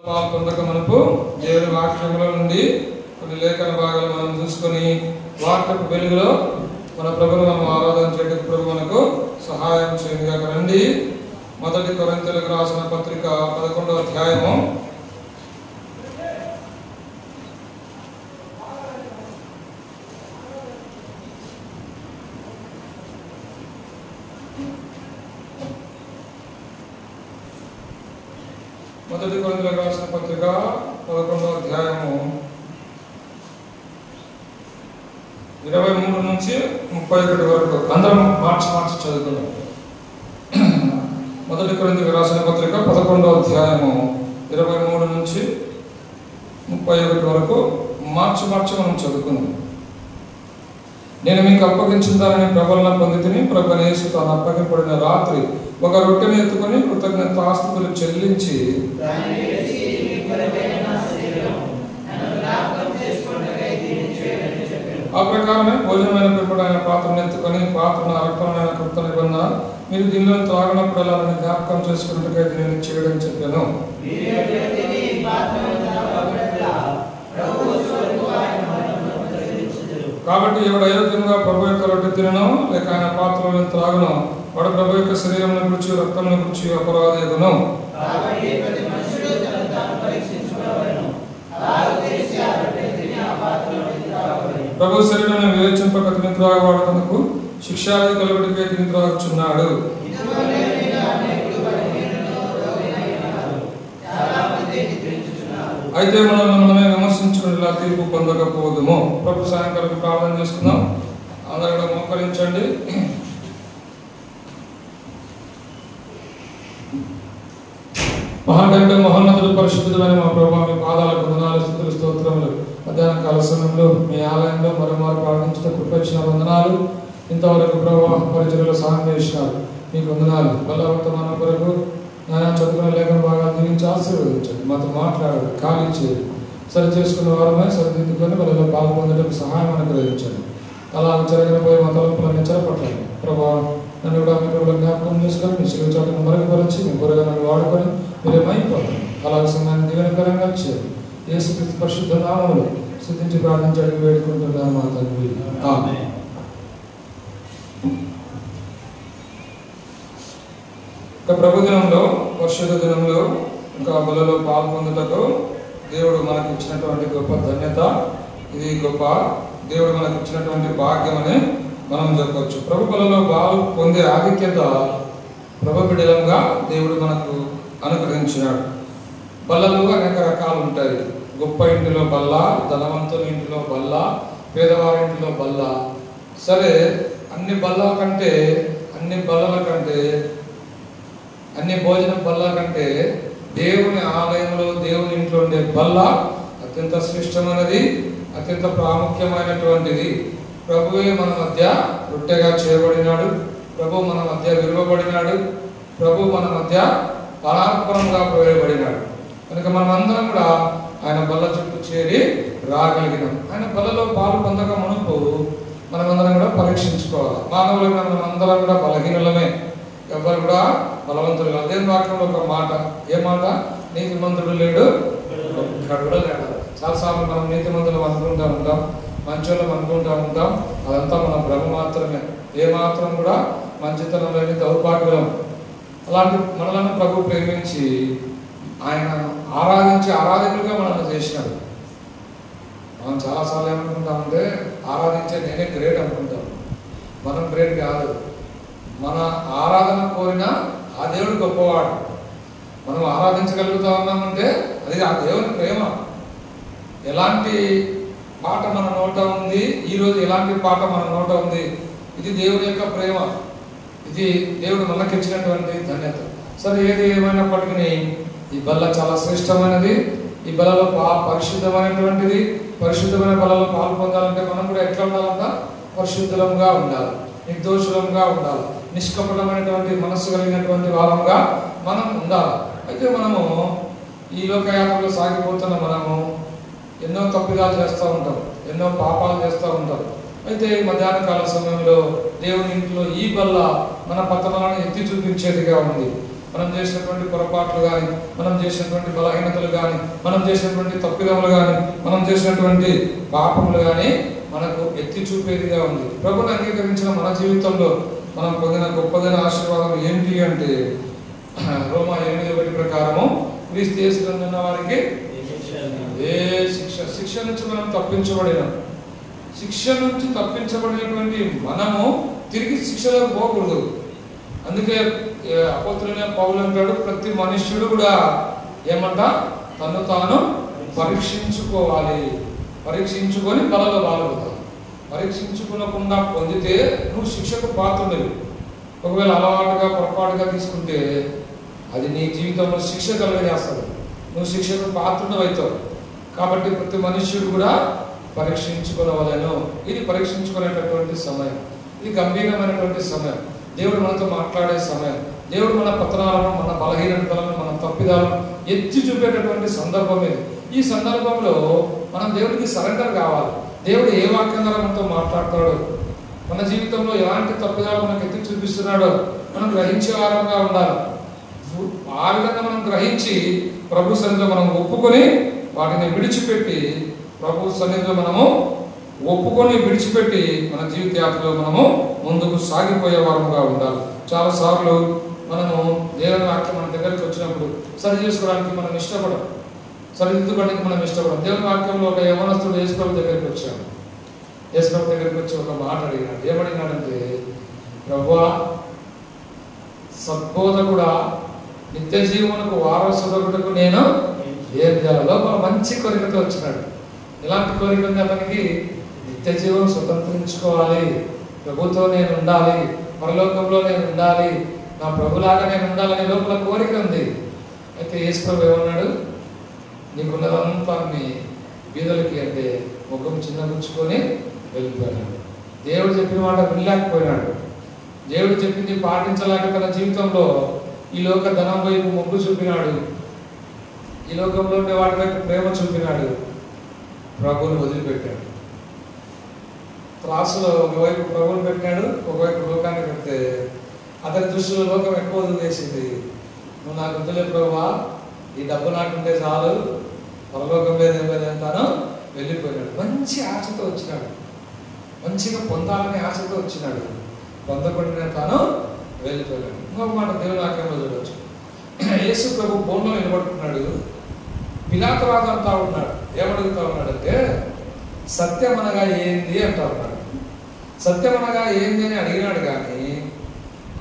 పొందక మనకు దేవుని వాక్యముల నుండి కొన్ని లేఖన భాగాలు మనం చూసుకొని వాక్యపు వెలుగులో మన ప్రభువును మనం ఆరాధన చేయడానికి ప్రభు మనకు సహాయం చేయండి. రండి, 1 కొరింథీయులకు రాసిన పత్రిక 11వ అధ్యాయము 1 కొరింథీయులకు రాసిన పత్రిక 11వ అధ్యాయము 23 నుంచి 31 వరకు అందరం మార్చి చదువుతున్నాం. 1 కొరింథీయులకు రాసిన పత్రిక 11వ అధ్యాయము 23 నుంచి 31 వరకు మార్చి మనం చదువుకుందాం. నేను మీకు అప్పగించుతానని ప్రబలన పొందితిని. ప్రభువైన యేసు తాను అప్పగింపబడిన రాత్రి ఒక రొట్టెను ఎత్తుకొని కృతజ్ఞతాస్తుతులు చెల్లించి ఆ ప్రకారమే భోజనమైన పిమ్మట ఆయన పాత్రను ఎత్తుకొని పాత్రను అర్పణమైన కృత నిబంధన మీరు దీనిలో త్రాగినప్పుడల్లా జ్ఞాపకం చేసుకున్నట్టుగా దీనిని చేయడం చెప్పాను. కాబట్టి ఎవడు అయోగ్యంగా ప్రభు యొక్క రొట్టె తినను లేక ఆయన పాత్రలను త్రాగును వాడు ప్రభు యొక్క శరీరం గురించి రక్తం గురించి అపరాధేగును. ప్రభు శరీరం వివేచింపక తిని త్రాగవాడు తనకు శిక్షాది కలుగుడికే తిని త్రాగుచున్నాడు. అయితే మనమే విమర్శించుకునేలా తీర్పు పొందకపోదుము. ప్రభు సాయంకాలం ప్రార్థన చేసుకుందాం. అందరూ కూడా మోకరించండి. మహాగణుడు మహోన్నతుడు పరిశుద్ధుడైన మా ప్రభు, మీ పాదాలకు వందనాలు, స్తుతులు, స్తోత్రములు. మధ్యాహ్న కాల సమయంలో మీ ఆలయంలో మరోమారు ప్రార్థించడం కృపచ్చిన వందనాలు. ఇంతవరకు ప్రభు పరిచయలో సహాయం చేసినారు, మీకు వందనాలు. బలవర్తమానం కొరకు నాయన చదువుకున్న లేఖన బాగా దీవించి ఆశీర్వదించండి. మాతో మాట్లాడారు, ఖాళీ చేయండి. సరి చేసుకున్న వారమే సరిదిద్దుకొని వాళ్ళలో పాల్పొందడానికి సహాయం అనుగ్రహించండి. అలా జరగకపోయే మా తలుపులన్నీ చెరపట్టండి ప్రభావ. నన్ను కూడా మీరు జ్ఞాపకం చేసుకొని మీ శిలువ చాటును మరుగుపరిచి మీ గురగా నన్ను వాడుకొని మీరే మైపోండి. అలాగే సమయాన్ని దీవెనకరంగా చేయండి. యేసుక్రీస్తు పరిశుద్ధ నామములో స్తుతించి ప్రార్థించడానికి వేడుకుంటున్నాను మా తండ్రి, ఆమేన్. ప్రభు దినంలో, పరిశుద్ధ దినంలో ఇంకా బలలో పాల్పొందుటకు దేవుడు మనకు ఇచ్చినటువంటి గొప్ప ధన్యత. ఇది గొప్ప దేవుడు మనకు ఇచ్చినటువంటి భాగ్యం అని మనం చెప్పవచ్చు. ప్రభు బలలో పాలు పొందే ఆధిక్యత ప్రభు బిడ్డలంగా దేవుడు మనకు అనుగ్రహించినాడు. బల్లలు అనేక రకాలు ఉంటాయి. గొప్ప ఇంటిలో బల్ల, ధనవంతుని ఇంటిలో బల్ల, పేదవారి ఇంటిలో బల్ల. సరే, అన్ని బల్లల కంటే, అన్ని భోజనం బల్ల కంటే దేవుని ఆలయంలో, దేవుని ఇంట్లో ఉండే బల్ల అత్యంత శ్రేష్టమైనది, అత్యంత ప్రాముఖ్యమైనటువంటిది. ప్రభువే మన మధ్య రొట్టెగా చేయబడినాడు. ప్రభు మన మధ్య విలువబడినాడు. ప్రభు మన మధ్య పానార్పణంగా వేయబడినాడు. కనుక మనమందరం కూడా ఆయన బల్ల చుట్టూ చేరి రాగలిగినాం. ఆయన బల్లలో పాలు పొందక మునుపు మనమందరం కూడా పరీక్షించుకోవాలి. మానవులుగా మనం అందరం కూడా బలహీనులమే, ఎవరు కూడా బలవంతులు. అదే వాక్యంలో ఒక మాట, ఏ మాట? నీతిమంతుడు లేడు, ఒక్కడు కూడా లేడు. చాలాసార్లు మనం నీతిమంతులు అనుకుంటూ ఉంటాం, మంచోళ్ళం అనుకుంటూ ఉంటాం. అదంతా మన భ్రమ మాత్రమే. ఏ మాత్రం కూడా మంచితనం లేని దౌర్భాగ్యం. అలాంటి మనలను ప్రభు ప్రేమించి ఆయన ఆరాధించి ఆరాధకులుగా మనల్ని చేసినాడు. మనం చాలాసార్లు ఏమనుకుంటామంటే, ఆరాధించే నేనే గ్రేట్ అనుకుంటాం. మనం గ్రేట్ కాదు. మన ఆరాధన కోరిన ఆ దేవుడు గొప్పవాడు. మనం ఆరాధించగలుగుతా ఉన్నామంటే అది ఆ దేవుని ప్రేమ. ఎలాంటి పాట మన నోట ఉంది, ఈరోజు ఎలాంటి పాట మన నోట ఉంది, ఇది దేవుని యొక్క ప్రేమ. ఇది దేవుడు మనకి ఇచ్చినటువంటి ధన్యత. సరే, ఏది ఏమైనప్పటికీ ఈ బల్ల చాలా శ్రేష్టమైనది. ఈ బలలో పరిశుద్ధమైనటువంటిది. పరిశుద్ధమైన బలలో పాలు పొందాలంటే మనం కూడా ఎట్లా ఉండాలంట? పరిశుద్ధంగా ఉండాలి, నిర్దోషులంగా ఉండాలి, నిష్కపటమైనటువంటి మనస్సు కలిగినటువంటి వాళ్ళంగా మనం ఉండాలి. అయితే మనము ఈ లోకయాత్రలో సాగిపోతున్న మనము ఎన్నో తప్పిదాలు చేస్తూ ఉంటాం, ఎన్నో పాపాలు చేస్తూ ఉంటాం. అయితే ఈ మధ్యాహ్న కాల సమయంలో దేవుని ఇంట్లో ఈ బల్ల మన పతనాలను ఎత్తి చూపించేదిగా ఉంది. మనం చేసినటువంటి పొరపాట్లు కానీ, మనం చేసినటువంటి బలహీనతలు కానీ, మనం చేసినటువంటి తప్పిదములు కానీ, మనం చేసినటువంటి పాపములు కానీ మనకు ఎత్తి చూపేదిగా ఉంది. ప్రభుని అంగీకరించిన మన జీవితంలో మనం పొందిన గొప్పదైన ఆశీర్వాదం ఏంటి అంటే రోమా 8:1 ప్రకారము క్రీస్తు యేసునందు ఉన్న వారికి ఏ శిక్ష నుంచి మనం తప్పించబడినాం. శిక్ష నుంచి తప్పించబడినటువంటి మనము తిరిగి శిక్షలోకి పోకూడదు. అందుకే అపోస్తులైన పౌలు అంటాడు, ప్రతి మనుష్యుడు కూడా ఏమంట తను తాను పరీక్షించుకోవాలి, పరీక్షించుకొని బలలో పాల్గొతావు. పరీక్షించుకోకుండా పొందితే నువ్వు శిక్షకు పాత్రుడివి. ఒకవేళ అలవాటుగా పొరపాటుగా తీసుకుంటే అది నీ జీవితంలో శిక్ష కలుగజేస్తుంది, నువ్వు శిక్షకు పాత్రుడు అవుతావు. కాబట్టి ప్రతి మనుష్యుడు కూడా పరీక్షించుకోవాలను. ఇది పరీక్షించుకునేటటువంటి సమయం, ఇది గంభీరమైనటువంటి సమయం, దేవుడు మనతో మాట్లాడే సమయం, దేవుడు మన పతనాలను, మన బలహీనతలను, మన తప్పిదాలను ఎత్తి చూపేటటువంటి సందర్భం ఇది. ఈ సందర్భంలో మనం దేవుడికి సరెండర్ కావాలి. దేవుడు ఏ వాక్యం ద్వారా మనతో మాట్లాడతాడో, మన జీవితంలో ఎలాంటి తప్పిదాలు మనకు ఎత్తి చూపిస్తున్నాడో మనం గ్రహించే వారంగా ఉండాలి. ఆ విధంగా మనం గ్రహించి ప్రభు సన్నిధిలో మనం ఒప్పుకొని వాటిని విడిచిపెట్టి, ప్రభు సన్నిధిలో మనము ఒప్పుకొని విడిచిపెట్టి మన జీవిత యాత్రలో మనము ముందుకు సాగిపోయే వారముగా ఉండాలి. చాలాసార్లు మనము దేవుని వాక్యం మన దగ్గరికి వచ్చినప్పుడు సరి చేసుకోవడానికి మనం ఇష్టపడం, సరిదిద్దుకోవడానికి మనం ఇష్టపడం. దేవుని వాక్యంలో ఒక యవనస్తుడు యేసుప్రభు దగ్గరికి వచ్చాడు. యేసుప్రభు దగ్గరికి వచ్చి ఒక మాట అడిగినాడు. ఏమడిగినాడంటే, ప్రభువా, సద్బోధకుడా, నిత్య జీవనకు వారసుడకు నేను ఏం చేయాలో మంచి కోరికతో వచ్చినాడు. ఎలాంటి కోరిక ఉంది అతనికి? నిత్య జీవనం స్వతంత్రించుకోవాలి, ప్రభుతో నేను ఉండాలి, పరలోకంలో నేను ఉండాలి, నా ప్రభులాగా నేను ఉండాలనే లోపల కోరిక ఉంది. అయితే యేసుప్రభు ఏమన్నాడు? నీకున్నదంతా నీ బీదలకి అంటే ముఖం చిన్నపుచ్చుకొని వెళ్ళిపోయినాడు. దేవుడు చెప్పిన మాట వినలేకపోయినాడు. దేవుడు చెప్పింది పాటించలేక తన జీవితంలో ఈ లోక ధనం వైపు మొగ్గు చూపినాడు, ఈ లోకంలో ఉండే వాటి వైపు ప్రేమ చూపినాడు, ప్రభువుని వదిలిపెట్టాడు. త్రాసులో ఒకవైపు ప్రభువుని పెట్టాడు, ఒకవైపు లోకాన్ని పెడితే అతని దృష్టిలో లోకం ఎక్కువ వదిలేసింది. నువ్వు నాకు వద్దులే ప్రభువా, ఈ డబ్బు నాకుంటే చాలు, పరలోకం లేదు ఏం లేదు అంటాను వెళ్ళిపోయినాడు. మంచి ఆశతో వచ్చినాడు, మంచిగా పొందాలనే ఆశతో వచ్చినాడు, పొందకుండా తాను వెళ్ళిపోయాడు. ఇంకొక మాట దేవుని వాక్యంలో చూడవచ్చు. యేసు ప్రభు బోన్లో నిలబడుతున్నాడు, పిలాతు రాజు అంటా ఉన్నాడు. ఏమడుగుతా ఉన్నాడంటే, సత్యం అనగా ఏంది అంటా ఉన్నాడు. సత్యం అనగా ఏంది అని అడిగినాడు, కానీ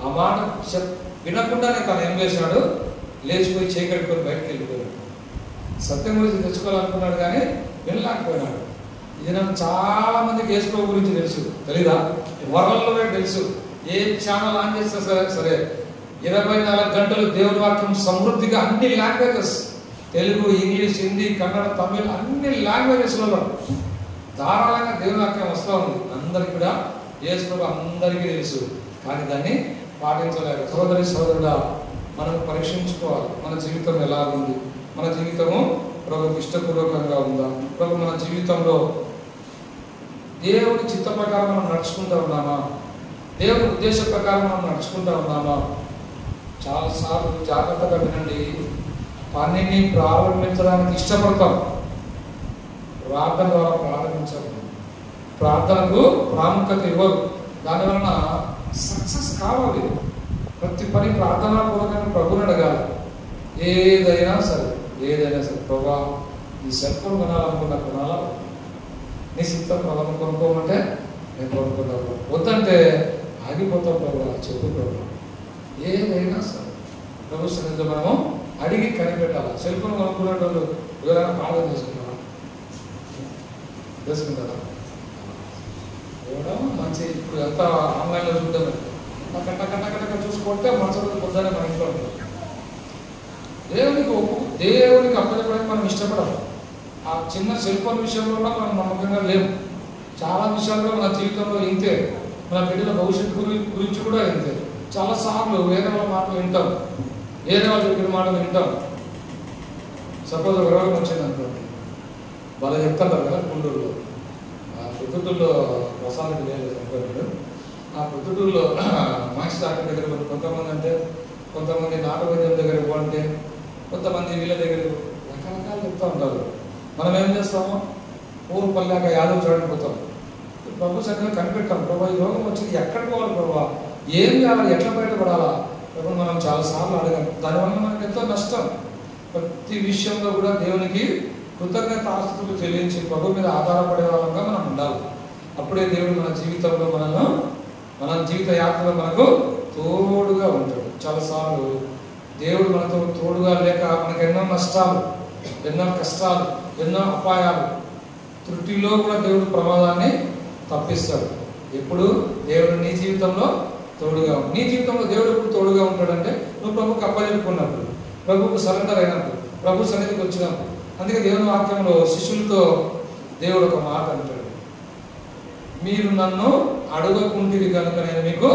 ఆ మాట వినకుండానే తను ఏం చేశాడు? లేచిపోయి చేకట్టుకొని బయటకు వెళ్ళిపోయాడు. సత్యం గురించి తెచ్చుకోవాలనుకున్నాడు కానీ వినలేకపోయినాడు. ఇది నాకు చాలా మందికి యేసు ప్రభు గురించి తెలుసు, తెలీదా? వరల్డ్లోనే తెలుసు. ఏ ఛానల్ ఆన్ చేస్తే సరే 24 గంటలు దేవుని వాక్యం సమృద్ధిగా అన్ని లాంగ్వేజెస్, తెలుగు, ఇంగ్లీష్, హిందీ, కన్నడ, తమిళ్, అన్ని లాంగ్వేజెస్లలో ధారాళంగా దేవుని వాక్యం వస్తూ ఉంది. అందరికీ కూడా యేసు ప్రభు అందరికీ తెలుసు, కానీ దాన్ని పాటించలేరు. సోదరి సోదరుడా, మనం పరీక్షించుకోవాలి. మన జీవితం ఎలా ఉంది? మన జీవితము ప్రభుకి ఇష్టపూర్వకంగా ఉందా? ప్రభు మన జీవితంలో దేవుని చిత్త ప్రకారం మనం నడుచుకుంటూ ఉన్నామా? దేవుని ఉద్దేశ ప్రకారం మనం నడుచుకుంటూ ఉన్నామా? చాలాసార్లు జాగ్రత్తగా వినండి. పనిని ప్రారంభించడానికి ఇష్టపడతాం, ప్రార్థన ద్వారా ప్రారంభించాలి. ప్రార్థనకు ప్రాముఖ్యత ఇవ్వరు, దానివలన సక్సెస్ కావాలి. ప్రతి పని ప్రార్థనాపూర్వకంగా ప్రభుని అడగాలి. ఏదైనా సరే ప్రభువా, ఈ సెల్ ఫోన్ కొనాలనుకున్నా కొనాలా, నీ సిద్ధం ప్రభావం కొనుక్కోమంటే నేను కొనుక్కుంటాను, వద్దంటే ఆగిపోతాం ప్రభువా, చెప్పు ప్రభువా. ఏదైనా సరే ప్రభు సన్నిధిలో మనము అడిగి కనిపెట్టాలి. సెల్ ఫోన్ కొనుక్కునేటోళ్ళు ఎవరైనా ప్రార్థన చేసుకుంటారా? ఇవ్వడం మంచి. ఇప్పుడు ఎంత ఆన్లైన్లో చూద్దాం, కట్ట చూసుకుంటే మనసు పొద్దునే మన ఇంట్లో ఉంటాం. దేవునికి అప్పచెప్పడానికి మనం ఇష్టపడాలి. ఆ చిన్న సెల్ ఫోన్ విషయంలో కూడా మనం నమ్మకంగా లేము. చాలా విషయాల్లో మన జీవితంలో ఇంతే, మన బిడ్డల భవిష్యత్తు గురించి కూడా ఇంతే. చాలాసార్లు వేరే వాళ్ళ మాటలు వింటాం, వేరే వాళ్ళు చెప్పిన మాటలు వింటాం. సపోజ్ ఒక రోగం వచ్చింది అనుకోండి, వాళ్ళు చెప్తారు కదా గుంటూరులో, ఆ పొద్దుటూరులో ప్రసాదం లేదు అనుకోండి. ఆ పొద్దుటూరులో మాక్స్ డాక్టర్ దగ్గర కొంతమంది అంటే కొంతమంది నాటు వైద్యం దగ్గర పోంటే, కొంతమంది వీళ్ళ దగ్గర రకరకాలు చెప్తూ ఉంటారు. మనం ఏం చేస్తాము, ఊరు పల్లాక యాదవ్ చూడడానికి పోతాం. ప్రభు సరిగ్గా కనిపెట్టాం, ప్రభు ఈ రోగం వచ్చి ఎక్కడ పోవాలి ప్రభు, ఏం కావాలి, ఎట్లా బయటపడాలా ప్రభు మనం చాలాసార్లు అడగాం. దానివల్ల మనకు ఎంతో నష్టం. ప్రతి విషయంలో కూడా దేవునికి కృతజ్ఞత ఆస్తులు చెల్లించి ప్రభు మీద ఆధారపడే వాళ్ళంగా మనం ఉండాలి. అప్పుడే దేవుడు మన జీవితంలో మన జీవిత యాత్రలో మనకు తోడుగా ఉంటాడు. చాలాసార్లు దేవుడు మనతో తోడుగా లేక మనకు ఎన్నో నష్టాలు, ఎన్నో కష్టాలు, ఎన్నో అపాయాలు, త్రుటిలో కూడా దేవుడు ప్రమాదాన్ని తప్పిస్తాడు. ఎప్పుడు దేవుడు నీ జీవితంలో తోడుగా, నీ జీవితంలో దేవుడు ఎప్పుడు తోడుగా ఉంటాడంటే నువ్వు ప్రభుకు అప్పచెప్పుకున్నప్పుడు, ప్రభుకు సరెండర్ అయినప్పుడు, ప్రభు సన్నిధికి వచ్చినప్పుడు. అందుకే దేవుని వాక్యంలో శిష్యులతో దేవుడు ఒక మాట అంటాడు, మీరు నన్ను అడగకుంటివి కనుక నేను మీకు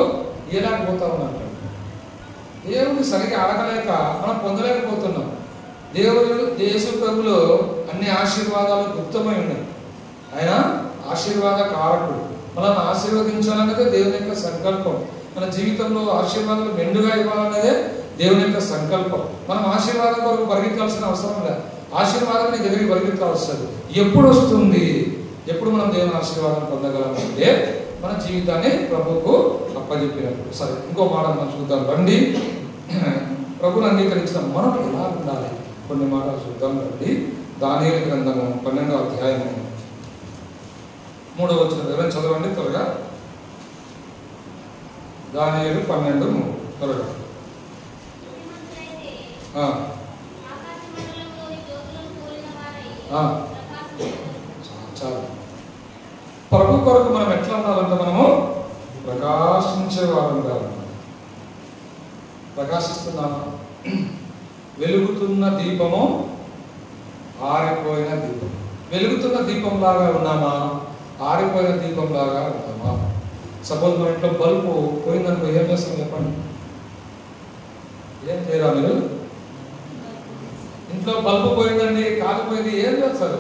ఇయ్యలేకపోతా ఉన్నాను. దేవుడిని సరిగ్గా అడగలేక మనం పొందలేకపోతున్నాం. దేవుడు యేసు ప్రభులో అన్ని ఆశీర్వాదాలు గుప్తమై ఉన్నాయి. ఆయన ఆశీర్వాద కారకుడు. మనల్ని ఆశీర్వదించాలన్నదే దేవుని యొక్క సంకల్పం. మన జీవితంలో ఆశీర్వాదాలు మెండుగా ఇవ్వాలన్నదే దేవుని యొక్క సంకల్పం. మనం ఆశీర్వాదం కొరకు పరిగెత్తాల్సిన అవసరం లేదు. ఆశీర్వాదం నీ దగ్గరికి పరిగెత్తాల్సింది ఎప్పుడు వస్తుంది, ఎప్పుడు మనం దేవుని ఆశీర్వాదం పొందగలమంటే మన జీవితాన్ని ప్రభువుకు అప్పచెప్పినప్పుడు. సరే, ఇంకో మాట మనం చూద్దాం రండి. ప్రభుని అంగీకరించిన మనం ఎలా ఉండాలి, కొన్ని మాటలు చూద్దాం రండి. దానియేలు గ్రంథము 12వ అధ్యాయము 3వ వచనం ఎవరైనా చదవండి త్వరగా. దానియేలు 12:3 త్వరగా. చాలు. ప్రభు కొరకు మనం ఎట్లా ఉండాలంటే మనము ప్రకాశించే వారం కావాలి. ప్రకాశిస్తున్నాము. వెలుగుతున్న దీపము, ఆరిపోయిన దీపం. వెలుగుతున్న దీపంలాగా ఉన్నామా, ఆరిపోయిన దీపంలాగా ఉన్నామా? సపోజ్ మన ఇంట్లో బల్బు పోయిందనుకో ఏం చేస్తాం చెప్పండి? ఏం చేయరా మీరు? ఇంట్లో బల్బు పోయిందండి, కాలిపోయింది, ఏం చేస్తారు?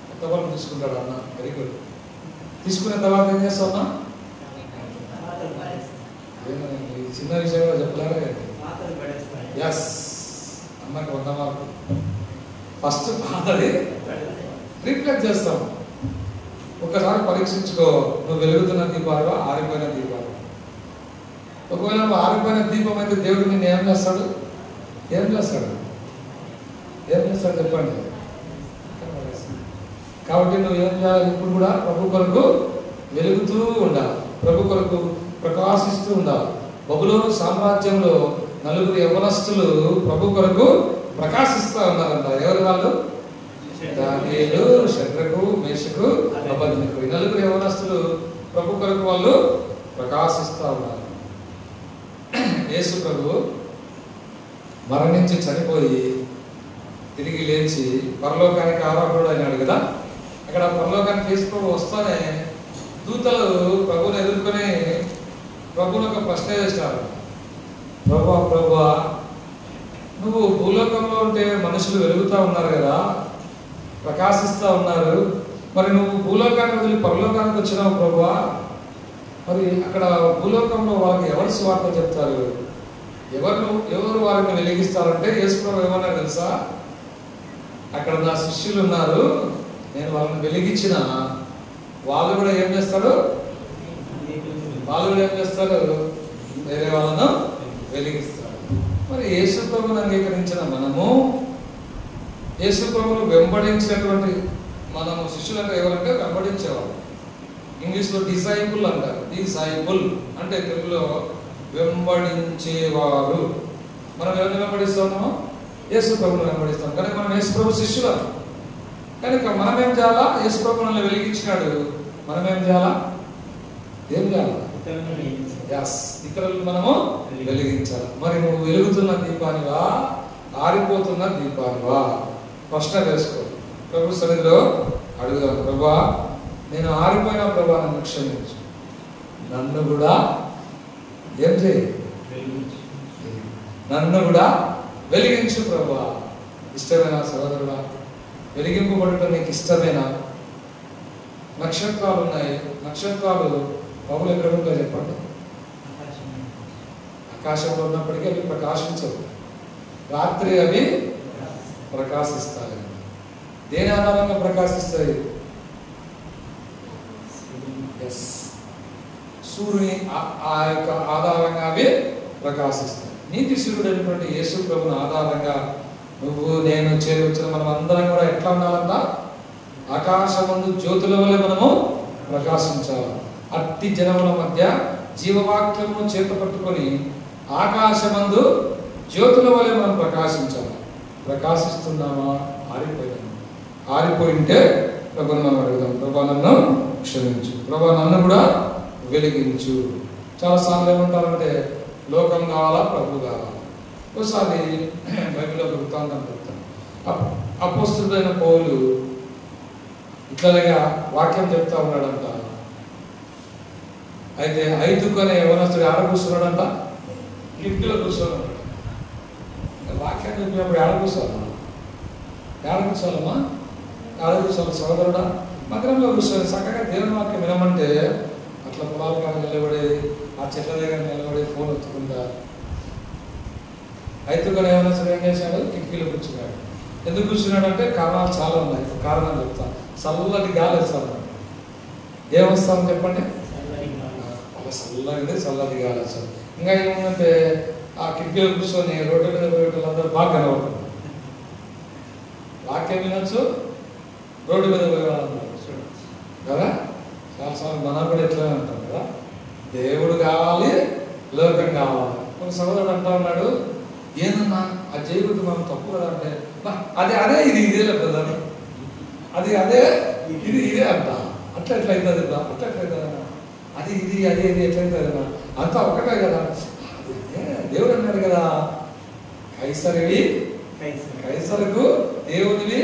కొత్త బల్బు తీసుకుంటాడు అన్న. Very good. తీసుకున్న తర్వాత ఏం చేస్తామన్నా? చిన్న విషయంలో చెప్పలేరా? ఎస్, అన్నకి 100 మార్కులు. ఫస్ట్ పాతది రిఫ్లెక్ట్ చేస్తాం. ఒకసారి పరీక్షించుకో, నువ్వు వెలుగుతున్న దీపాలు, ఆరిపోయిన దీపాలు. ఒకవేళ నువ్వు ఆరిపోయిన దీపం అయితే దేవుడు నిన్ను ఏం చేస్తాడు? ఏం చేస్తాడు చెప్పండి. కాబట్టి నువ్వు ఏం చేయాలి? ఇప్పుడు కూడా ప్రభు కొరకు వెలుగుతూ ఉండాలి, ప్రభు కొరకు ప్రకాశిస్తూ ఉండాలి. బబులోను సామ్రాజ్యంలో 4 యవ్వనస్తులు ప్రభు కొరకు ప్రకాశిస్తూ ఉన్నారంట. ఎవరు వాళ్ళు? దానియేలు, షద్రకు, మేషకు, అబేద్నెగో. 4 యవ్వనస్తులు ప్రభు కొరకు వాళ్ళు ప్రకాశిస్తూ ఉన్నారు. యేసు ప్రభు మరణించి చనిపోయి తిరిగి లేచి పరలోకానికి ఆరోహణుడు అయినాడు కదా. అక్కడ పరలోకానికి యేసు ప్రభు వస్తానే దూతలు ప్రభుని ఎదుర్కొని ప్రభుని ఒక ప్రశ్న చేస్తారు. ప్రభువా, నువ్వు భూలోకంలో ఉంటే మనుషులు వెలుగుతూ ఉన్నారు కదా, ప్రకాశిస్తూ ఉన్నారు, మరి నువ్వు భూలోకానికి వదిలి పరలోకానికి వచ్చినావు ప్రభువా, మరి అక్కడ భూలోకంలో వాళ్ళకి ఎవరు స్వార్థ చెప్తారు, ఎవరు వారిని వెలిగిస్తారంటే యేసు ప్రభు ఏమన్నారు తెలుసా? అక్కడ నా శిష్యులు ఉన్నారు, నేను వాళ్ళని వెలిగించిన వాళ్ళు కూడా ఏం చేస్తారు? వేరే వాళ్ళను వెలిగిస్తారు. మరి యేసు ప్రభువును అంగీకరించిన మనము, యేసు ప్రభువును వెంబడించినటువంటి మనము శిష్యులంటే ఎవరంటే వెంబడించేవాళ్ళు. ఇంగ్లీష్లో డిసైపుల్ అంటారు. డిసైపుల్ అంటే తెలుగులో వెంబడించేవారు. మనం ఎవరిని వెంబడిస్తున్నామో? యేసు ప్రభువును వెంబడిస్తాం. కానీ మనం యేసు ప్రభు శిష్యులం కనుక మనం ఏం చేయాలా? యేసు ప్రభు మనల్ని వెలిగించినాడు, మనం ఏం చేయాలా? ఏం చేయాలా? ఇతరులు మనము వెలిగించాలి. మరి నువ్వు వెలుగుతున్న దీపానివా, ఆరిపోతున్న దీపానివా? ప్రశ్న వేసుకో. ప్రభు సన్నిధిలో అడుగుదాం. ప్రభువా, నేను ఆరిపోయిన ప్రభా నన్ను క్షమించు, నన్ను కూడా ఏం చేయి? నన్ను కూడా వెలిగించు ప్రభువా. ఇష్టమేనా సహోదరుడా? వెలిగింపబడటం నీకు ఇష్టమేనా? నక్షత్రాలు ఉన్నాయి, నక్షత్రాలు పౌలు ఎక్కడ ఉందో చెప్పండి. ఆకాశంలో ఉన్నప్పటికీ అవి ప్రకాశించవు. రాత్రి అవి ప్రకాశిస్తాయి. దేని ఆధారంగా ప్రకాశిస్తాయి? సూర్యుని ఆ యొక్క ఆధారంగా అవి ప్రకాశిస్తాయి. నీతి సూర్యుడైనటువంటి యేసు ప్రభుని ఆధారంగా నువ్వు నేను చేరొచ్చిన మనం అందరం కూడా ఎట్లా ఉండాలంట? ఆకాశమందు జ్యోతుల వలె మనము ప్రకాశించాలి. అట్టి జనముల మధ్య జీవవాక్యమును చేత పట్టుకొని ఆకాశమందు జ్యోతుల వలె మనం ప్రకాశించాలి. ప్రకాశిస్తున్నామా? ఆరిపోయాము. ఆరిపోయింటే ప్రభుని మనం అడుగుదాం, ప్రభా నన్ను క్షమించు, ప్రభా నన్ను కూడా వెలిగించు. చాలాసార్లు ఏమంటారంటే లోకం కావాలా, ప్రభు కావాలా. ఒకసారి బైబిల్లో వృత్తాంతం చెప్తాను. అపోస్తుడైన పౌలు ఇట్లాగా వాక్యం చెప్తా ఉన్నాడంట. అయితే ఐదుకొనే యవనస్తుడు ఆడ కూర్చున్నాడంట, కిటికీలో కూర్చోన్నాడు. వాక్యం చెప్పినప్పుడు ఆడ కూర్చోాలమ్మా, ఆడ కూర్చోాలమ్మా, ఆడ కూర్చోాలి సోదరుడా. మకరంలో కూర్చొని చక్కగా దేవుని వాక్యం వినమంటే అట్లా పొలాల కాడ నిలబడేది, ఆ చెట్ల దగ్గర నిలబడి ఫోన్ ఎత్తుకుంటా. ఐదుకొని యవనస్తుడు ఏం చేశాడు? కిటికీలో కూర్చున్నాడు. ఎందుకు కూర్చున్నాడు అంటే కారణాలు చాలా ఉన్నాయి. కారణం చెప్తాను. చల్లటి గాలి వస్తాను. ఏమొస్తాను చెప్పండి? చల్లగా చల్లటి గాలి వస్తుంది. ఇంకా ఏముందంటే ఆ కిటికీలో కూర్చొని రోడ్డు మీద పోయేటోళ్ళందరూ బాగా కనబడుతుంది. వాక్యం వినొచ్చు, రోడ్డు మీద పోయే వాళ్ళందరూ కదా. చాలాసార్లు మనం కూడా ఎట్లనే ఉంటాం కదా, దేవుడు కావాలి, లోకం కావాలి. ఒక సోదరుడు అంటా ఉన్నాడు, ఏందన్నా అది చేయకూడదు మనం తప్పు కదా అంటే, అదే అదే ఇది ఇదే కదా, అది అదే ఇది ఇదే అంట. అట్లా ఎట్లయితుంది కదా, అట్లా ఎట్లయితుందన్నా, అది ఇది అదే ఇది ఎట్లయితుందన్నా, అంతా ఒకటే కదా. దేవుడు అన్నాడు కదా, కైసరివి కైసరుకు, దేవుడివి.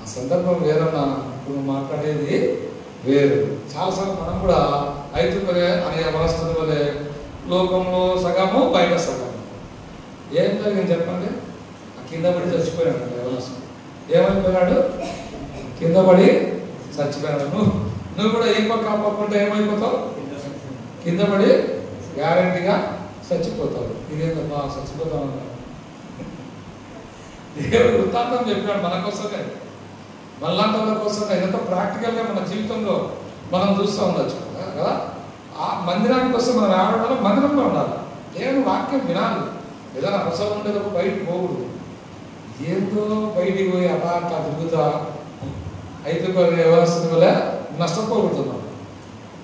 ఆ సందర్భం వేరన్నా, ఇప్పుడు మాట్లాడేది వేరు. చాలాసార్లు మనం కూడా ఐదుకొనే అనే వనస్తుని వలె లోకంలో సగము, బయట సగము. ఏం జరిగింది చెప్పండి? కింద పడి చచ్చిపోయాడు యవనస్తుడు. ఏమైపోయినాడు? కింద పడి చచ్చిపోయాడు. నువ్వు కూడా ఈ పక్క ఆ పక్క ఉంటే ఏమైపోతావు? కింద పడి గ్యారెంటీగా చచ్చిపోతావు. ఇదేంటమ్మా చచ్చిపోతావు అన్నాడు. దేవుడు వృత్తాంతం చెప్పినాడు మన కోసమే, మనలాంటి వాళ్ళ కోసమే. ఎంత ప్రాక్టికల్గా మన జీవితంలో మనం చూస్తూ ఉండొచ్చు కదా. ఆ మందిరానికి వస్తే మనం ఆడవాళ్ళం మందిరంలో ఉండాలి, దేవుని వాక్యం వినాలి. ఏదైనా అవసరం ఉండేటప్పుడు బయటకు పోకూడదు. ఏందో బయటికి పోయి అలా అట్లా తిరుగుతా ఐదుకొని యవనస్తుని వల్ల నష్టపోకూడదు.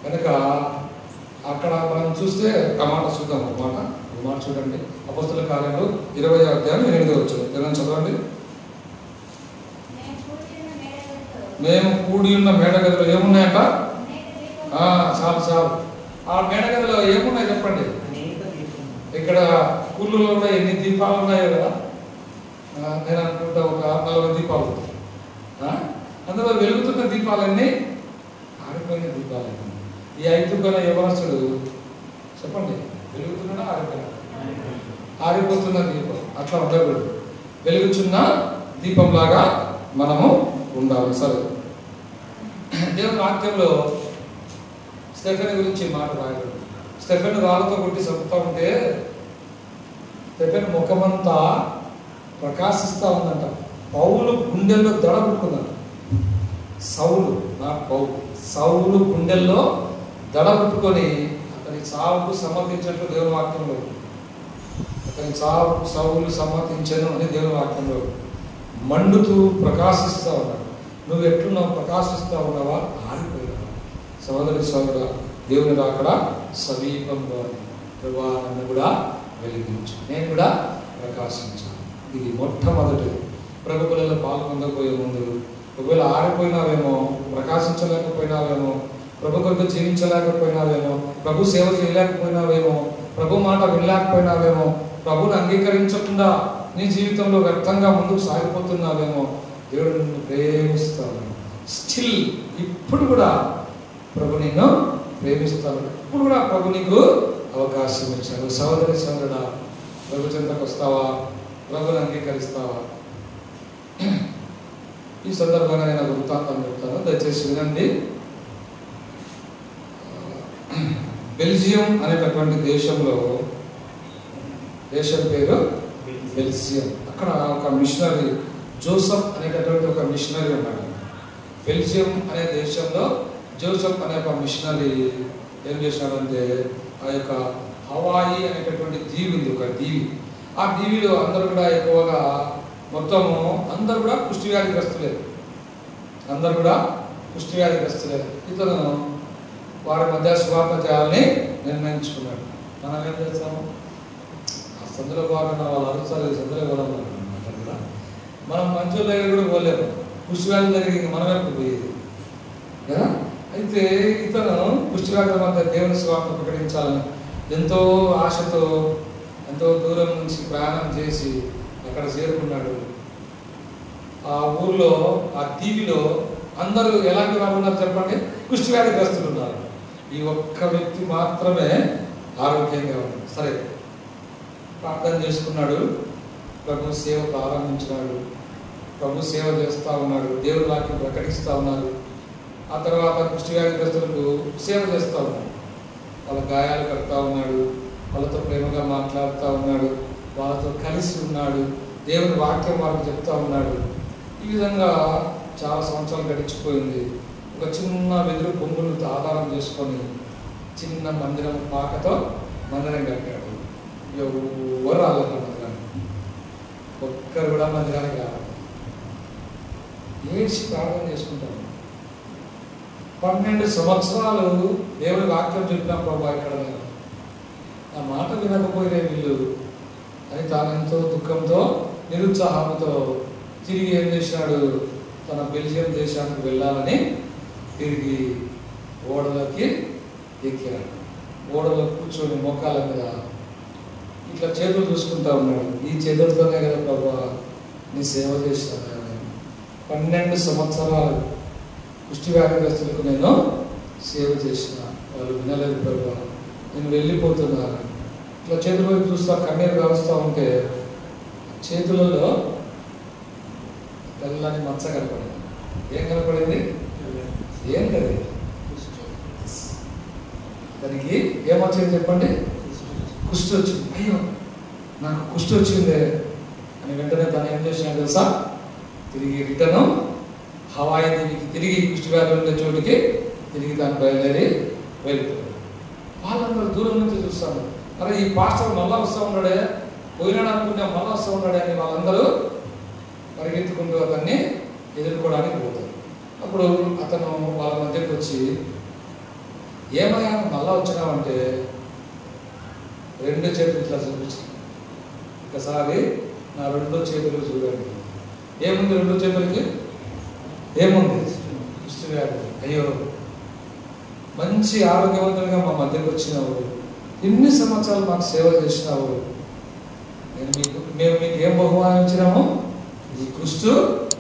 కనుక అక్కడ మనం చూస్తే ఆ మాట చూద్దాం. ఒక మాట చూడండి. అపోస్తుల కార్యాలు 20వ అధ్యాయం 8వ వచనం చదవండి. మేము కూడి ఉన్న మేడగదిలో ఏమున్నాయంట? చాలు. ఆ మేడగదిలో ఏమున్నాయి చెప్పండి? ఇక్కడ స్కూళ్ళలో కూడా ఎన్ని దీపాలు ఉన్నాయో కదా. నేను అనుకుంటా ఒక 40 దీపాలు. అందులో వెలుగుతున్న దీపాలన్నీ ఆరిపోయిన దీపాలన్నీ. ఈ ఐదుకొనే యవనస్తుడు చెప్పండి, వెలుగుతున్నా ఆరిపోతున్న దీపం. అట్లా ఉండకూడదు. వెలుగుచున్న దీపంలాగా మనము ఉండాలి. సరే, దేవుని వాక్యంలో స్టెఫెన్ గురించి మాట రాయడు. స్టెఫెన్ రాళ్ళతో కొట్టి చంపుతా ఉంటే స్టెఫెన్ ముఖమంతా ప్రకాశిస్తూ ఉందంట. పౌలు గుండెల్లో దడ పుట్టుకుందంట. సౌలు గుండెల్లో దడ పుట్టుకొని అతని చావుకు సమర్థించినట్లు దేవుని వాక్యంలో, అతని చావుకు సౌలు సమర్థించను అని దేవుని వాక్యంలో మండుతూ ప్రకాశిస్తూ ఉన్నాడు. నువ్వు ఎట్లున్నావు? ప్రకాశిస్తూ ఉన్నావా? ఆరిపోయినావా? సోదరి సోదరుడా, దేవుని రాకడ సమీపంలో ప్రభువా నన్ను కూడా వెలిగించు, నేను కూడా ప్రకాశించాను. ఇది మొట్టమొదటి. ప్రభు పిల్లలు పాల్పొందకపోయే ముందు ఒకవేళ ఆరిపోయినావేమో, ప్రకాశించలేకపోయినావేమో, ప్రభు కొరకు జీవించలేకపోయినావేమో, ప్రభు సేవ చేయలేకపోయినావేమో, ప్రభు మాట వినలేకపోయినావేమో, ప్రభుని అంగీకరించకుండా నీ జీవితంలో వ్యర్థంగా ముందుకు సాగిపోతున్నావేమో, దేవుడు నిన్ను ప్రేమిస్తాడు. స్టిల్ ఇప్పుడు కూడా ప్రభు నిన్ను ప్రేమిస్తాడు. ఇప్పుడు కూడా ప్రభు నీకు అవకాశం ఇచ్చాడు. సోదరి సోదరుడా, ప్రభు చెంతకు వస్తావా? ప్రభుని అంగీకరిస్తావా? ఈ సందర్భంగా నేను వృత్తాంతం చెప్తాను, దయచేసి వినండి. బెల్జియం అనేటటువంటి దేశంలో దేశం పేరు బెల్జియం. అక్కడ ఒక మిషనరీ జోసెఫ్ అనేటటువంటి ఒక మిషనరీ ఉన్నాడు. బెల్జియం అనే దేశంలో జోసెఫ్ అనే ఒక మిషనరీ ఏం చేశాడంటే ఆ యొక్క హవాయి అనేటటువంటి దీవి ఉంది, ఒక దీవి. ఆ దీవిలో అందరూ కూడా ఎక్కువగా మొత్తము అందరూ కూడా కుష్ఠవ్యాధిగ్రస్తులే, అందరూ కూడా కుష్ఠవ్యాధిగ్రస్తులే. ఇతను వారి మధ్య సువార్త చేయాలని నిర్ణయించుకున్నాడు. మనం ఏం చేస్తాము, ఆ సందులో బాగున్న వాళ్ళు అరుస్తారు, సందులో కూడా కదా. మనం మంచుల దగ్గర కూడా పోలేము, కుష్ఠవ్యాధుల దగ్గరికి మనమే పోయేది కదా. అయితే ఇతను కుష్ఠవ్యాధుల మధ్య దేవుని సువార్త ప్రకటించాలని ఎంతో ఆశతో ఎంతో దూరం నుంచి ప్రయాణం చేసి అక్కడ చేరుకున్నాడు. ఆ ఊర్లో ఆ దీవిలో అందరూ ఎలాంటి వాళ్ళు ఉన్నారు చెప్పండి, కుష్ఠవ్యాధిగ్రస్తులు ఉన్నారు. ఈ ఒక్క వ్యక్తి మాత్రమే ఆరోగ్యంగా ఉన్నాడు. సరే, ప్రార్థన చేసుకున్నాడు, ప్రభు సేవ ప్రారంభించినాడు, ప్రభు సేవ చేస్తూ ఉన్నాడు, దేవుని వాక్యం ప్రకటిస్తూ ఉన్నారు. ఆ తర్వాత కుష్ఠవ్యాధిగ్రస్తులకు సేవ చేస్తూ ఉన్నాడు, వాళ్ళ గాయాలు కడుతూ ఉన్నాడు, వాళ్ళతో ప్రేమగా మాట్లాడుతూ ఉన్నాడు, వాళ్ళతో కలిసి ఉన్నాడు, దేవుని వాక్యం వాళ్ళకి చెప్తా ఉన్నాడు. ఈ విధంగా చాలా సంవత్సరాలు గడిచిపోయింది. ఒక చిన్న వెదురు బొమ్మలు ఆధారం చేసుకొని చిన్న మందిరం పాకతో మందిరం కట్టాడు. ఎవరు రాలేదు మందిరానికి, ఒక్కరు కూడా మందిరానికి రాలేదు. ఏడ్చి ప్రార్థన చేసుకుంటాడు. 12 సంవత్సరాలు దేవుని వాక్యం చెప్పిన ప్రభా ఇక్కడ నా మాట వినకపోయినా వీళ్ళు అని తాను ఎంతో దుఃఖంతో నిరుత్సాహంతో తిరిగి ఏం చేశాడు, తన బెల్జియం దేశానికి వెళ్ళాలని తిరిగి ఓడలోకి ఎక్కాడు. ఓడలో కూర్చొని మోకాల మీద ఇట్లా చేతులు చూసుకుంటా ఉన్నాడు. ఈ చేతులతోనే కదా ప్రభా నీ సేవ చేశాను, 12 సంవత్సరాలు కుష్ఠవ్యాధిగ్రస్తులకు నేను సేవ చేసిన, వాళ్ళు వినలేదు ప్రభా, నేను వెళ్ళిపోతున్నాను. ఇట్లా చేతుల వైపు చూస్తా కన్నీరు కారుస్తూ ఉంటే చేతులలో తెల్లని మచ్చ కనపడింది. ఏం కనపడింది? ఏంటది? దానికి ఏమొచ్చింది చెప్పండి? కుష్టి వచ్చింది. అయ్యో నాకు కుష్టి వచ్చిందే అని వెంటనే తను ఏం చేసినా తెలుసా, తిరిగి రిటర్న్ హవాయి దీనికి తిరిగి కుష్ఠవ్యాధి ఉండే చోటుకి తిరిగి దాన్ని బయలుదేరి వెళ్ళిపోయాడు. వాళ్ళందరూ దూరం నుంచి చూస్తాను, అరే ఈ పాస్టర్ మళ్ళా వస్తూ ఉన్నాడే, పోయినాడు అనుకుంటే మళ్ళా వస్తూ ఉన్నాడే అని వాళ్ళందరూ పరిగెత్తుకుంటూ అతన్ని ఎదుర్కోవడానికి పోతారు. అప్పుడు అతను వాళ్ళ మధ్యకి వచ్చి, ఏమయ్యా మళ్ళా వచ్చినావంటే 2 చేతులు ఇట్లా చూపించాను, ఒకసారి నా 2 చేతులు చూడండి. ఏముంది 2 చేతులకి? ఏముంది? కుష్ఠవ్యాధి. అయ్యో మంచి ఆరోగ్యవంతులుగా మా మధ్యకు వచ్చినావు, ఎన్ని సంవత్సరాలు మాకు సేవ చేసినావు, మేము మీకు ఏం బహుమానం ఇచ్చినాము? ఈ కుష్టు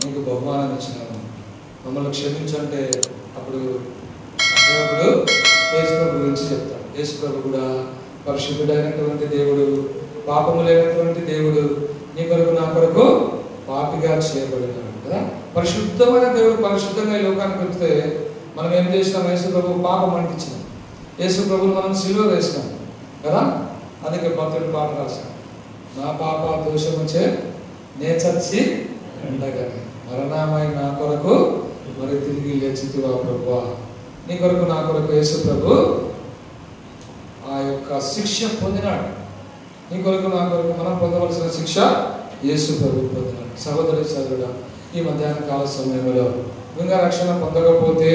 మీకు బహుమానం ఇచ్చినాము, మమ్మల్ని క్షమించంటే అప్పుడు సేవకుడు యేసుప్రభు గురించి చెప్తాడు. యేసుప్రభు కూడా పరిశుద్ధుడైనటువంటి దేవుడు, పాపము లేనటువంటి దేవుడు, నీ కొరకు నా కొరకు పాపిగా చేయబడినాడు కదా. పరిశుద్ధమైన దేవుడు పరిశుద్ధంగా ఈ లోకానికి వస్తే మనం ఏం చేసినాం? యేసుప్రభు పాపం అంటించినాం, యేసుప్రభుని మనం సిలువ వేసినాం కదా. అందుకే భక్తుడు పాట రాశాం, నా పాప దోషముచే నే చచ్చి ఉండగానే మరణమై నా కొరకు మరి తిరిగి లేచితివా ప్రభువా. నీ కొరకు నా కొరకు యేసుప్రభు ఆ యొక్క శిక్ష పొందినాడు. నీ కొరకు నా కొరకు మనం పొందవలసిన శిక్ష యేసుప్రభు పొందినాడు. సహోదరి సోదరుడా, ఈ మధ్యాహ్న కాల సమయంలో ఇంకా రక్షణ పొందకపోతే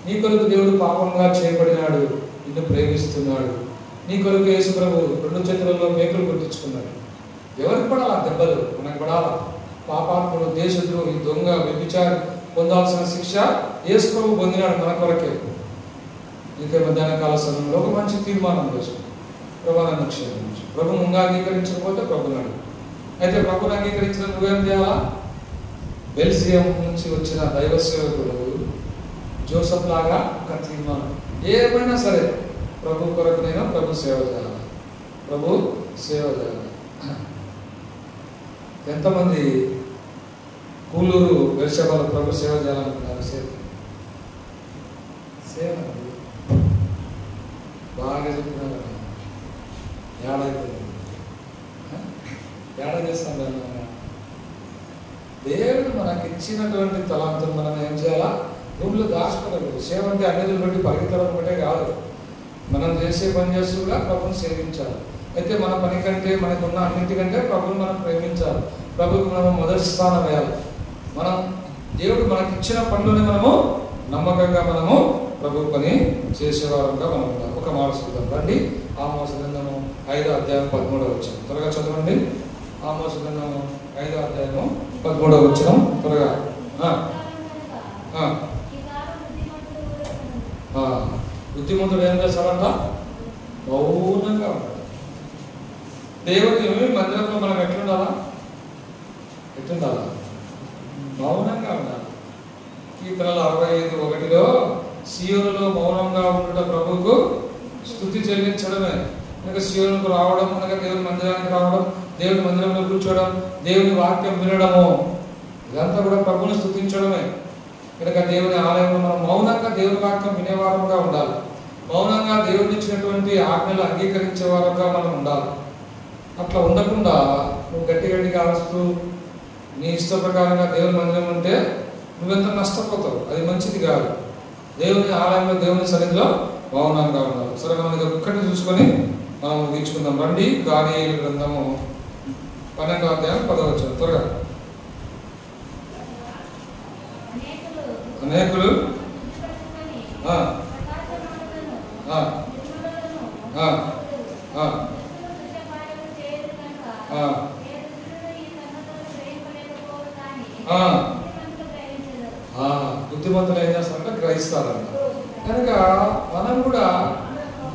నీ కొరకు దేవుడు పాపంగా చేయబడినాడు, నిన్ను ప్రేమిస్తున్నాడు. నీ కొరకు యేసుప్రభు 2 చేతులలో మేకులు కొట్టించుకున్నాడు. ఎవరికి పడాలా దెబ్బలు? మనకు పడాలా. పాపాత్ముడు, దేశద్రోహి, దొంగ, వ్యభిచారి పొందాల్సిన శిక్ష యేసుప్రభు పొందినాడు మన కొరకే. ఇంకా మధ్యాహ్న కాల సమయంలో ఒక మంచి తీర్మానం చేసుకున్నాడు, ప్రభు నన్ను క్షమించు. ప్రభు ముందు అంగీకరించకపోతే ప్రభునాడు. అయితే ప్రభుని అంగీకరించిన నువ్వేం చేయాలా? బెల్జియం నుంచి వచ్చిన దైవ సేవకుడు జోసెఫ్ లాగా ఒక తీర్మానం, ఏమైనా సరే ప్రభు కొరకు నేను ప్రభు సేవ చేయాలి, ప్రభు సేవ చేయాలి. ఎంతమంది కూలూరు వెర్షాబాలో ప్రభు సేవ చేయాలనుకున్నారు? సేవ బాగా చెప్పినారు. ఏడైతే ఏడ చేస్తాం దేవుడు మనకి ఇచ్చినటువంటి తలాంతులు మనం ఏం చేయాలా? భూమిలో దాచుకోలేదు. సేవ అంటే అన్నిటిని బట్టి పరిగెత్తడం ఒకటే కాదు, మనం చేసే పని చేస్తూ కూడా ప్రభుని సేవించాలి. అయితే మన పని కంటే, మనకున్న అన్నింటికంటే ప్రభుని మనం ప్రేమించాలి. ప్రభుకి మనం మొదటి స్థానం వేయాలి. మనం దేవుడు మనకి ఇచ్చిన పనిలోనే మనము నమ్మకంగా మనము ప్రభు పని చేసేవారంగా మనం ఉంటాం. ఒక మాట చూద్దాం రండి. ఆమోస గ్రంథము 5వ అధ్యాయం 13వ వచనం త్వరగా చదవండి. ఆమోస గ్రంథము 5వ అధ్యాయము 13వ వచనం త్వరగా. బుద్ధిమంతుడు ఏం చేస్తాడంట? మౌనంగా ఉంటాడు. దేవుని మందిరంలో మనం ఎట్లుండాలా? మౌనంగా ఉండాలి. కీర్తనలు 65:1 సియోనులో మౌనంగా ఉండుట ప్రభువుకు స్తుతి చెల్లించడమే. కనుక సియోనుకు రావడం, కనుక దేవుని మందిరానికి రావడం, దేవుని మందిరంలో కూర్చోవడం, దేవుని వాక్యం వినడము, ఇదంతా కూడా ప్రభువుని స్తుతించడమే. కనుక దేవుని ఆలయంలో మనం మౌనంగా దేవుని వాక్యం వినేవారంగా ఉండాలి. మౌనంగా దేవుని ఇచ్చినటువంటి ఆజ్ఞలు అంగీకరించే వారంగా మనం ఉండాలి. అట్లా ఉండకుండా నువ్వు గట్టిగా అరుస్తూ నీ ఇష్ట ప్రకారంగా దేవుని మందిరం ఉంటే నువ్వెంత నష్టపోతావు. అది మంచిది కాదు. దేవుని ఆలయంలో, దేవుని సన్నిధిలో మౌనంగా ఉండాలి. సరే, మనం ఇది ఒక్కటి చూసుకొని మనం తీర్చుకుందాం రండి. దానియేలు గ్రంథము 12వ అధ్యాయం 10వ వచనం త్వరగా. అనేకులు బుద్ధిమంతులు ఏం చేస్తారంటే గ్రహిస్తారంట. కనుక మనం కూడా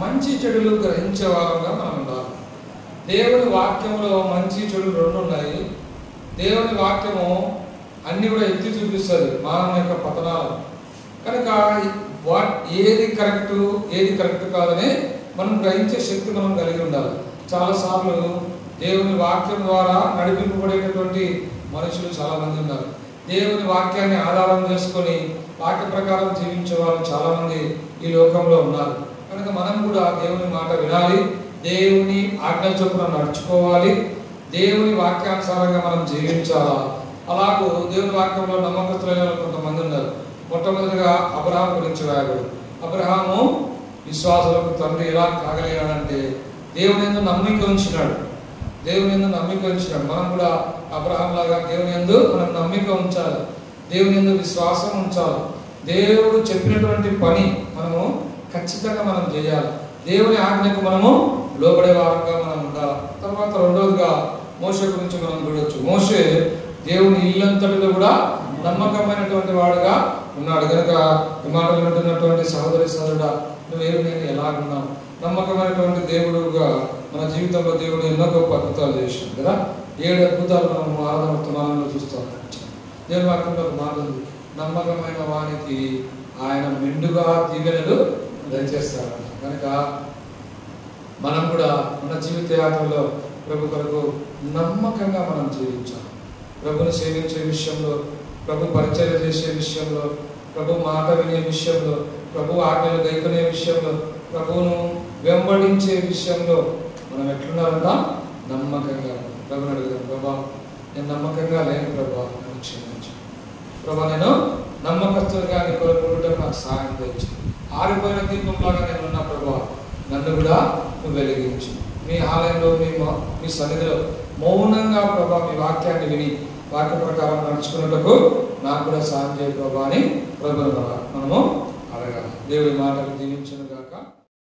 మంచి చెడులు గ్రహించే వారంగా మనం ఉండాలి. దేవుని వాక్యంలో మంచి చెడు రెండు ఉన్నాయి. దేవుని వాక్యము అన్ని కూడా ఎత్తి చూపిస్తుంది మానవ యొక్క పతనాలు. కనుక ఏది కరెక్ట్ కాదని మనం గ్రహించే శక్తి మనం కలిగి ఉండాలి. చాలాసార్లు దేవుని వాక్యం ద్వారా నడిపింపబడేటటువంటి మనుషులు చాలా మంది ఉన్నారు. దేవుని వాక్యాన్ని ఆధారం చేసుకొని వాక్య ప్రకారం జీవించే వాళ్ళు చాలా మంది ఈ లోకంలో ఉన్నారు. కనుక మనం కూడా దేవుని మాట వినాలి, దేవుని ఆజ్ఞ చొప్పున నడుచుకోవాలి, దేవుని వాక్యానుసారంగా మనం జీవించాలా. అలాగూ దేవుని వాక్యంలో నమ్మకస్తులైన కొంతమంది ఉన్నారు. మొట్టమొదటిగా అబ్రహాము గురించి రాయబడు. అబ్రహాము విశ్వాసులకు తండ్రి ఎలా కాగలిగాడంటే దేవుని యందు నమ్మిక ఉంచినాడు. మనం కూడా అబ్రహాం లాగా దేవుని యందు మనం నమ్మిక ఉంచాలి, దేవుని యందు విశ్వాసం ఉంచాలి. దేవుడు చెప్పినటువంటి పని మనము ఖచ్చితంగా మనం చేయాలి. దేవుని ఆజ్ఞకు మనము లోబడే వారంగా మనం ఉండాలి. తర్వాత రెండవదిగా మోషే గురించి మనం చూడవచ్చు. మోషే దేవుని ఇల్లంతటిలో కూడా నమ్మకమైనటువంటి వాడుగా ఉన్నాడు. కనుక ఈ మాటలు వింటున్నటువంటి సహోదరుడా, నువ్వేమి నేను ఎలాగున్నావు? నమ్మకమైనటువంటి దేవుడుగా మన జీవితంలో దేవుడు ఎన్నో గొప్ప అద్భుతాలు చేశాడు కదా. 7 అద్భుతాలు మనం ఆరాధనలో చూస్తాం. దేవుని వాక్యంలో ఒక మాట ఉంది, నమ్మకమైన వానికి ఆయన మెండుగా దీవెనలు దయచేస్తాడు. కనుక మనం కూడా మన జీవిత యాత్రలో ప్రభు కొరకు నమ్మకంగా మనం జీవించాలి. ప్రభుని సేవించే విషయంలో, ప్రభు పరిచర్య చేసే విషయంలో, ప్రభు మాట వినే విషయంలో, ప్రభు ఆజ్ఞలు గైకొనే విషయంలో, ప్రభువును వెంబడించే విషయంలో మనం ఎట్లున్నారంట? నమ్మకంగా. ప్రభుని అడుగుదాం, ప్రభా నేను నమ్మకంగా లేని ప్రభా నన్ను క్షమించు. ప్రభా నేను నమ్మకస్తులుగా నీ కొరకు ఉండటం నాకు సహాయం తెచ్చు. ఆరిపోయిన దీపంలాగా నేను ఉన్న ప్రభా నన్ను కూడా నువ్వు వెలిగించు. మీ ఆలయంలో, మీ సన్నిధిలో మౌనంగా ప్రభా మీ వాక్యాన్ని విని వాక్య ప్రకారం నడుచుకున్నట్టుకు నాకు కూడా సహాయం చేయ ప్రభా అని ప్రభువును మనము అడగాలి. దేవుడి మాటలు దీవించును గాక.